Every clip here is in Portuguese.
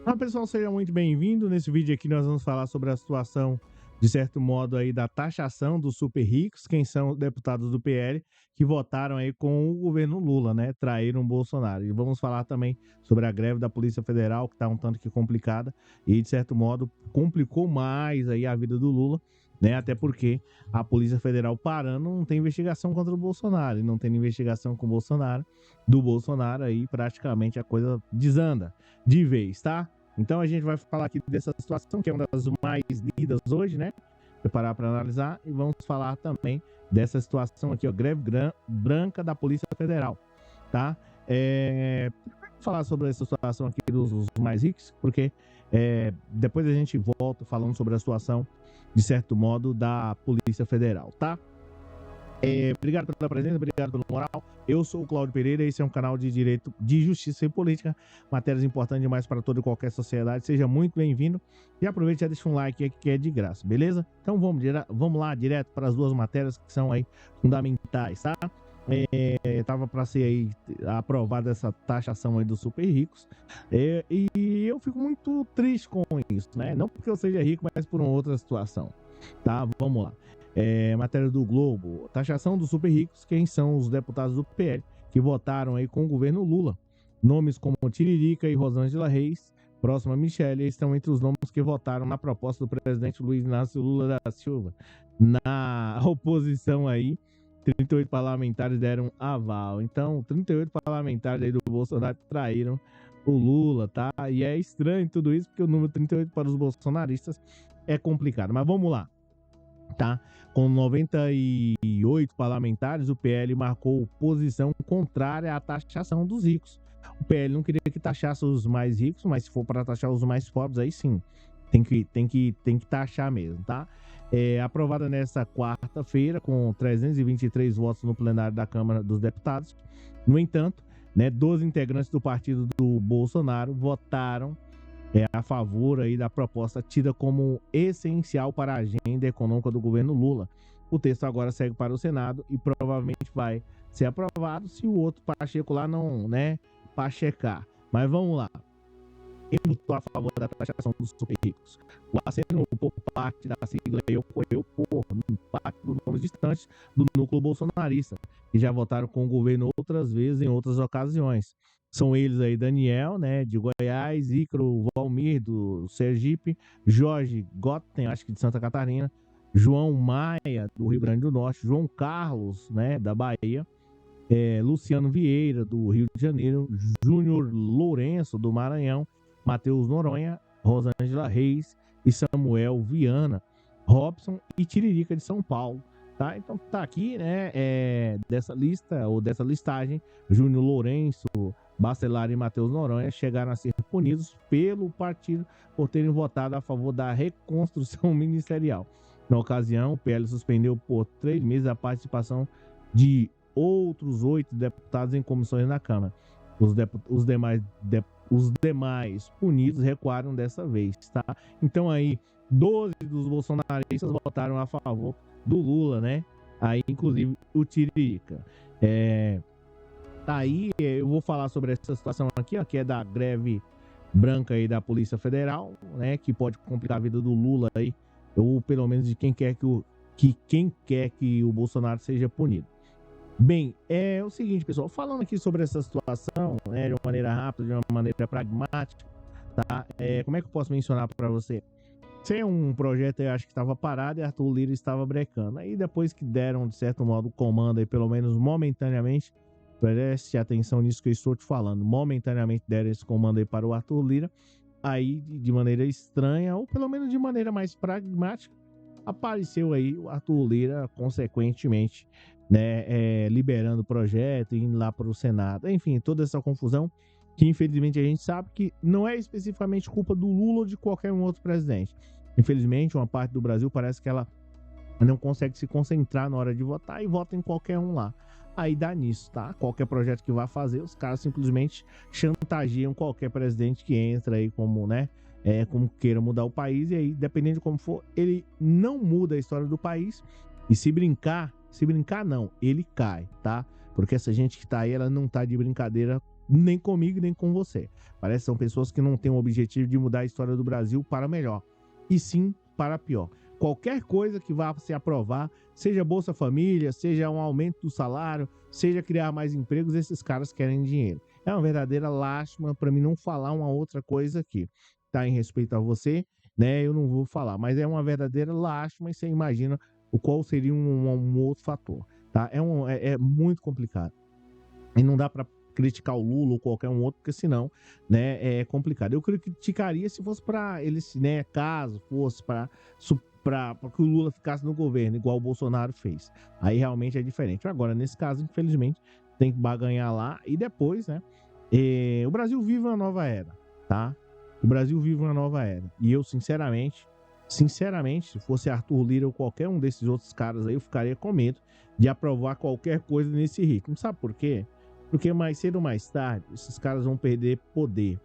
Olá pessoal, seja muito bem-vindo. Nesse vídeo aqui nós vamos falar sobre a situação, de certo modo, aí da taxação dos super ricos, quem são os deputados do PL que votaram aí com o governo Lula, né? Traíram o Bolsonaro. E vamos falar também sobre a greve da Polícia Federal, que está um tanto que complicada e, de certo modo, complicou mais aí a vida do Lula, né? Até porque a Polícia Federal parando, não tem investigação contra o Bolsonaro, e não tem investigação com o Bolsonaro, do Bolsonaro, aí praticamente a coisa desanda de vez, tá? Então a gente vai falar aqui dessa situação, que é uma das mais lidas hoje, né? Preparar para analisar, e vamos falar também dessa situação aqui, ó, greve branca da Polícia Federal, tá? Falar sobre essa situação aqui dos mais ricos, porque depois a gente volta falando sobre a situação, de certo modo, da Polícia Federal, tá? Obrigado pela presença, obrigado pelo moral. Eu sou o Cláudio Pereira, esse é um canal de direito, de justiça e política, matérias importantes demais para toda e qualquer sociedade. Seja muito bem-vindo e aproveite e deixa um like aqui que é de graça, beleza? Então vamos lá direto para as duas matérias que são aí fundamentais, tá? Tava para ser aí aprovada essa taxação aí dos super ricos, e eu fico muito triste com isso, né? Não porque eu seja rico, mas por uma outra situação, tá? Vamos lá. Matéria do Globo, taxação dos super ricos, quem são os deputados do PL que votaram aí com o governo Lula. Nomes como Tiririca e Rosângela Reis, próxima a Michele, estão entre os nomes que votaram na proposta do presidente Luiz Inácio Lula da Silva. Na oposição aí, 38 parlamentares deram aval. Então, 38 parlamentares aí do Bolsonaro traíram o Lula, tá? E é estranho tudo isso, porque o número 38 para os bolsonaristas é complicado. Mas vamos lá, tá? Com 98 parlamentares, o PL marcou posição contrária à taxação dos ricos. O PL não queria que taxasse os mais ricos, mas se for para taxar os mais pobres, aí sim, tem que taxar mesmo, tá? Aprovada nesta quarta-feira, com 323 votos no plenário da Câmara dos Deputados. No entanto, né, 12 integrantes do partido do Bolsonaro votaram a favor aí da proposta tida como essencial para a agenda econômica do governo Lula. O texto agora segue para o Senado e provavelmente vai ser aprovado se o outro Pacheco lá não, né, pachecar. Mas vamos lá. Quem votou a favor da taxação dos super ricos? O aceno por parte da sigla e ocorreu por parte dos nomes distantes do núcleo bolsonarista, que já votaram com o governo outras vezes em outras ocasiões. São eles aí Daniel, né, de Goiás, Ícaro Valmir, do Sergipe, Jorge Gotten, acho que de Santa Catarina, João Maia, do Rio Grande do Norte, João Carlos, né, da Bahia, Luciano Vieira, do Rio de Janeiro, Júnior Lourenço, do Maranhão, Matheus Noronha, Rosângela Reis e Samuel Viana, Robson e Tiririca de São Paulo, tá? Então tá aqui, né, dessa lista, ou dessa listagem, Júnior Lourenço, Bacelar e Matheus Noronha chegaram a ser punidos pelo partido por terem votado a favor da reconstrução ministerial. Na ocasião, o PL suspendeu por 3 meses a participação de outros 8 deputados em comissões na Câmara. Os demais punidos recuaram dessa vez, tá? Então aí, 12 dos bolsonaristas votaram a favor do Lula, né? Aí, inclusive, o Tiririca. Aí, eu vou falar sobre essa situação aqui, ó, que é da greve branca aí da Polícia Federal, né? Que pode complicar a vida do Lula aí, ou pelo menos de quem quer que o Bolsonaro seja punido. Bem, é o seguinte, pessoal, falando aqui sobre essa situação, né, de uma maneira rápida, de uma maneira pragmática, tá? Como é que eu posso mencionar para você? Tem um projeto, eu acho que estava parado e Arthur Lira estava brecando. Aí depois que deram, de certo modo, o comando aí, pelo menos momentaneamente, preste atenção nisso que eu estou te falando, momentaneamente deram esse comando aí para o Arthur Lira, aí de maneira estranha, ou pelo menos de maneira mais pragmática, apareceu aí o Arthur Lira, consequentemente, né, liberando o projeto, indo lá para o Senado. Enfim, toda essa confusão que, infelizmente, a gente sabe que não é especificamente culpa do Lula ou de qualquer um outro presidente. Infelizmente, uma parte do Brasil parece que ela não consegue se concentrar na hora de votar e vota em qualquer um lá. Aí dá nisso, tá? Qualquer projeto que vá fazer, os caras simplesmente chantageiam qualquer presidente que entra aí como, né, como queira mudar o país, e aí, dependendo de como for, ele não muda a história do país, e se brincar não, ele cai, tá? Porque essa gente que tá aí, ela não tá de brincadeira nem comigo, nem com você. Parece que são pessoas que não têm o objetivo de mudar a história do Brasil para melhor, e sim para pior. Qualquer coisa que vá se aprovar, seja Bolsa Família, seja um aumento do salário, seja criar mais empregos, esses caras querem dinheiro. É uma verdadeira lástima, para mim não falar uma outra coisa aqui. Tá, em respeito a você, né? Eu não vou falar, mas é uma verdadeira lástima e você imagina o qual seria um outro fator, tá? É muito complicado. E não dá para criticar o Lula ou qualquer um outro, porque senão, né, é complicado. Eu criticaria se fosse para eles, né, caso fosse para que o Lula ficasse no governo, igual o Bolsonaro fez. Aí realmente é diferente. Agora, nesse caso, infelizmente, tem que baganhar lá e depois, né? O Brasil vive uma nova era, tá? O Brasil vive uma nova era. E eu, sinceramente, se fosse Arthur Lira ou qualquer um desses outros caras aí, eu ficaria com medo de aprovar qualquer coisa nesse ritmo. Sabe por quê? Porque mais cedo ou mais tarde, esses caras vão perder poder.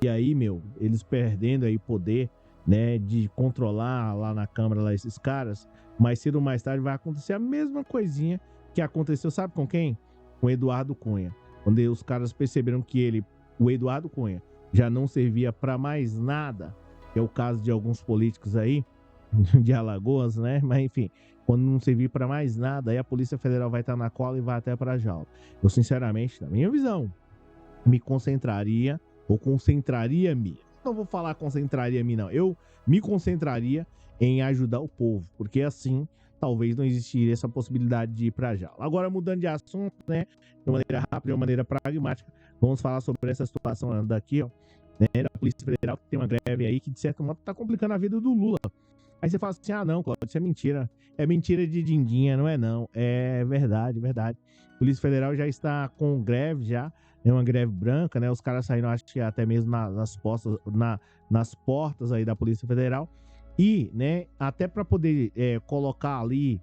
E aí, eles perdendo aí poder, né, de controlar lá na Câmara lá esses caras, mais cedo ou mais tarde vai acontecer a mesma coisinha que aconteceu, sabe com quem? Com o Eduardo Cunha. Quando os caras perceberam que o Eduardo Cunha, já não servia para mais nada, que é o caso de alguns políticos aí, de Alagoas, né? Mas enfim, quando não servir para mais nada, aí a Polícia Federal vai estar na cola e vai até para a jaula. Eu, sinceramente, na minha visão, me concentraria não vou falar concentraria-me, não. Eu me concentraria em ajudar o povo, porque assim, talvez não existiria essa possibilidade de ir para a jaula. Agora, mudando de assunto, né, de uma maneira rápida, de uma maneira pragmática, vamos falar sobre essa situação daqui, ó, né, da Polícia Federal, que tem uma greve aí que, de certo modo, está complicando a vida do Lula. Aí você fala assim, não, Cláudio, isso é mentira. É mentira de dindinha, não é não. É verdade, verdade. A Polícia Federal já está com greve já, é uma greve branca, né? Os caras saíram, acho que até mesmo nas portas aí da Polícia Federal. E, né, até para poder colocar ali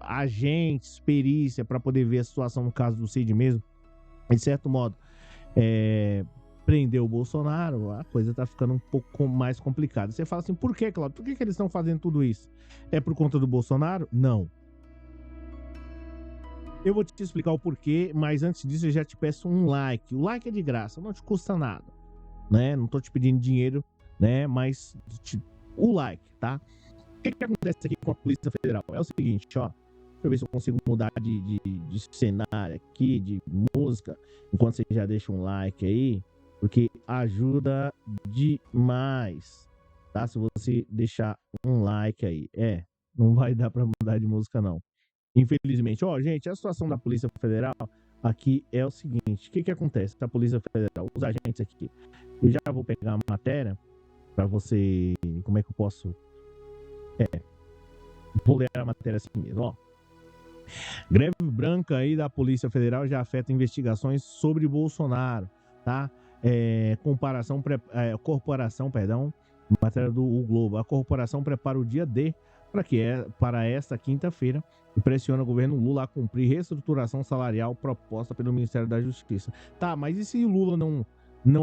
agentes, perícia, para poder ver a situação no caso do Cid mesmo, de certo modo, prender o Bolsonaro, a coisa tá ficando um pouco mais complicada. Você fala assim, por que, Cláudio? Por que eles estão fazendo tudo isso? É por conta do Bolsonaro? Não. Eu vou te explicar o porquê, mas antes disso eu já te peço um like. O like é de graça, não te custa nada, né? Não tô te pedindo dinheiro, né? Mas o like, tá? O que acontece aqui com a Polícia Federal? É o seguinte, ó. Deixa eu ver se eu consigo mudar de cenário aqui, de música, enquanto você já deixa um like aí, porque ajuda demais, tá? Se você deixar um like aí. Não vai dar pra mudar de música, não. Infelizmente. Gente, a situação da Polícia Federal aqui é o seguinte. O que acontece da Polícia Federal? Os agentes aqui. Eu já vou pegar a matéria pra você... Como é que eu posso... Vou ler a matéria assim mesmo, ó. Greve branca aí da Polícia Federal já afeta investigações sobre Bolsonaro, tá? Corporação, matéria do Globo. A corporação prepara o dia D para esta quinta-feira e pressiona o governo Lula a cumprir reestruturação salarial proposta pelo Ministério da Justiça. Tá, mas e se o Lula não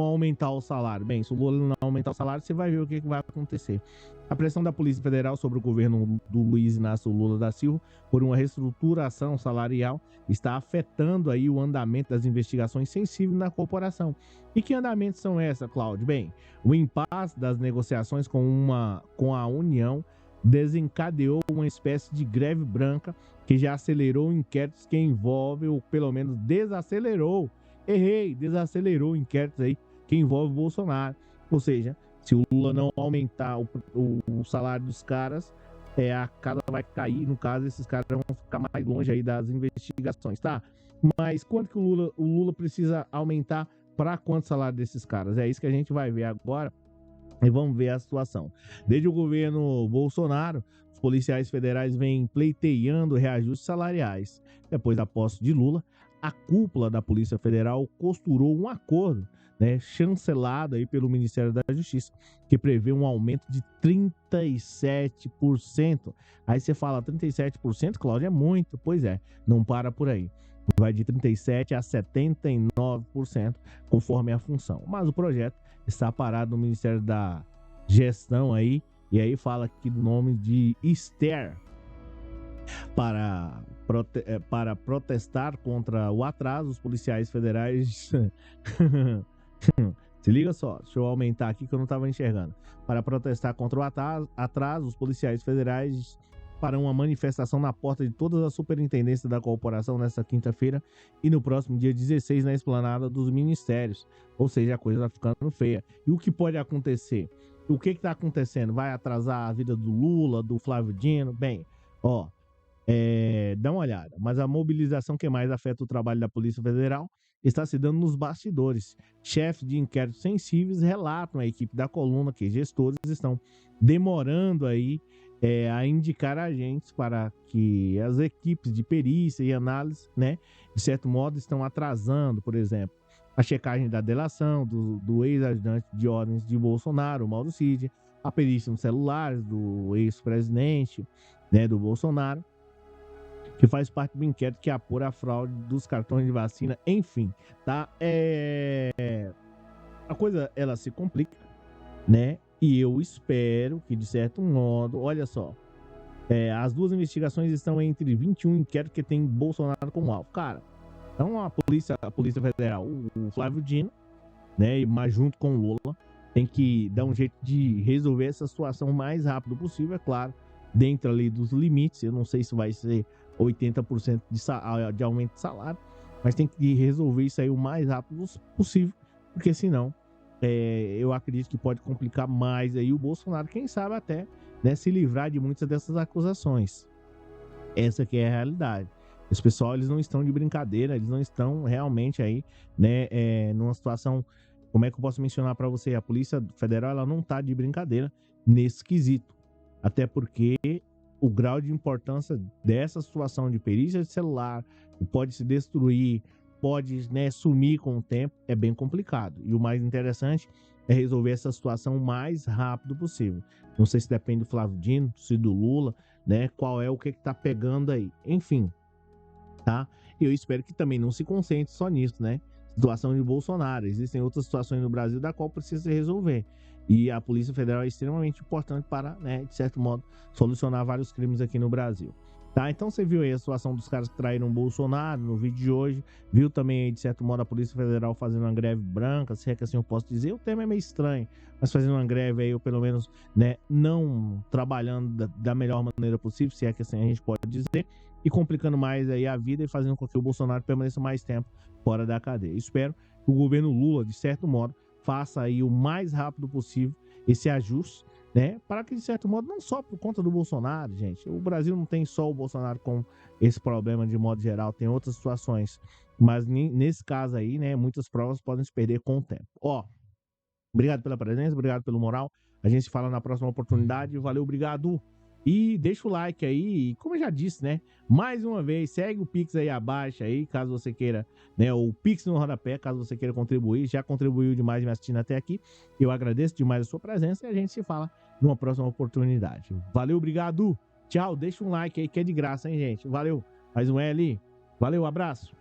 aumentar o salário? Bem, se o Lula não aumentar o salário, você vai ver o que vai acontecer. A pressão da Polícia Federal sobre o governo do Luiz Inácio Lula da Silva por uma reestruturação salarial está afetando aí o andamento das investigações sensíveis na corporação. E que andamentos são essas, Cláudio? Bem, o impasse das negociações com a União desencadeou uma espécie de greve branca que já acelerou inquéritos que envolvem, ou pelo menos desacelerou inquéritos aí que envolvem o Bolsonaro. Ou seja, se o Lula não aumentar o salário dos caras, a casa vai cair. No caso, esses caras vão ficar mais longe aí das investigações, tá? Mas quanto que o Lula precisa aumentar para quanto salário desses caras? É isso que a gente vai ver agora. E vamos ver a situação. Desde o governo Bolsonaro, os policiais federais vêm pleiteando reajustes salariais. Depois da posse de Lula, a cúpula da Polícia Federal costurou um acordo, né, chancelado aí pelo Ministério da Justiça, que prevê um aumento de 37%. Aí você fala 37%, Cláudio, é muito. Pois é, não para por aí. Vai de 37% a 79%, conforme a função. Mas o projeto está parado no Ministério da Gestão aí, e aí fala aqui do nome de Esther, para para protestar contra o atraso, os policiais federais. Se liga só, deixa eu aumentar aqui que eu não estava enxergando. Para protestar contra o atraso, os policiais federais farão uma manifestação na porta de todas as superintendências da corporação nesta quinta-feira e no próximo dia 16 na esplanada dos ministérios. Ou seja, a coisa está ficando feia. E o que pode acontecer? O que está acontecendo? Vai atrasar a vida do Lula, do Flávio Dino? Bem, ó, dá uma olhada. Mas a mobilização que mais afeta o trabalho da Polícia Federal está se dando nos bastidores. Chefes de inquéritos sensíveis relatam à equipe da coluna que gestores estão demorando aí a indicar agentes para que as equipes de perícia e análise, né, de certo modo, estão atrasando, por exemplo, a checagem da delação do ex-ajudante de ordens de Bolsonaro, Mauro Cid, a perícia nos celulares do ex-presidente, né, do Bolsonaro, que faz parte do inquérito que apura a fraude dos cartões de vacina, enfim, tá? A coisa, ela se complica, né? E eu espero que, de certo modo, olha só, as duas investigações estão entre 21 inquéritos que tem Bolsonaro como alvo. Cara, então a Polícia Federal, o Flávio Dino, né, mas junto com o Lula, tem que dar um jeito de resolver essa situação o mais rápido possível, é claro, dentro ali dos limites. Eu não sei se vai ser 80% de aumento de salário, mas tem que resolver isso aí o mais rápido possível, porque senão eu acredito que pode complicar mais aí o Bolsonaro, quem sabe até, né, se livrar de muitas dessas acusações. Essa que é a realidade. Esse pessoal, eles não estão de brincadeira, eles não estão realmente aí, né, numa situação, como é que eu posso mencionar para você? A Polícia Federal, ela não tá de brincadeira nesse quesito. Até porque o grau de importância dessa situação de perícia de celular, que pode se destruir, pode, né, sumir com o tempo, é bem complicado. E o mais interessante é resolver essa situação o mais rápido possível. Não sei se depende do Flávio Dino, se do Lula, né? Qual é o que tá pegando aí. Enfim, tá? Eu espero que também não se concentre só nisso, né? Situação de Bolsonaro. Existem outras situações no Brasil da qual precisa se resolver. E a Polícia Federal é extremamente importante para, né, de certo modo, solucionar vários crimes aqui no Brasil. Tá? Então você viu aí a situação dos caras que traíram o Bolsonaro no vídeo de hoje. Viu também aí, de certo modo, a Polícia Federal fazendo uma greve branca, se é que assim eu posso dizer. O tema é meio estranho, mas fazendo uma greve aí, ou pelo menos, né, não trabalhando da melhor maneira possível, se é que assim a gente pode dizer, e complicando mais aí a vida e fazendo com que o Bolsonaro permaneça mais tempo fora da cadeia. Espero que o governo Lula, de certo modo, faça aí o mais rápido possível esse ajuste, né? Para que, de certo modo, não só por conta do Bolsonaro, gente. O Brasil não tem só o Bolsonaro com esse problema de modo geral, tem outras situações. Mas nesse caso aí, né, muitas provas podem se perder com o tempo. Ó, obrigado pela presença, obrigado pelo moral. A gente se fala na próxima oportunidade. Valeu, obrigado. E deixa o like aí, como eu já disse, né? Mais uma vez, segue o Pix aí abaixo aí, caso você queira, né? O Pix no rodapé, caso você queira contribuir. Já contribuiu demais me assistindo até aqui. Eu agradeço demais a sua presença e a gente se fala numa próxima oportunidade. Valeu, obrigado. Tchau, deixa um like aí que é de graça, hein, gente? Valeu. Mais um L. Valeu, abraço.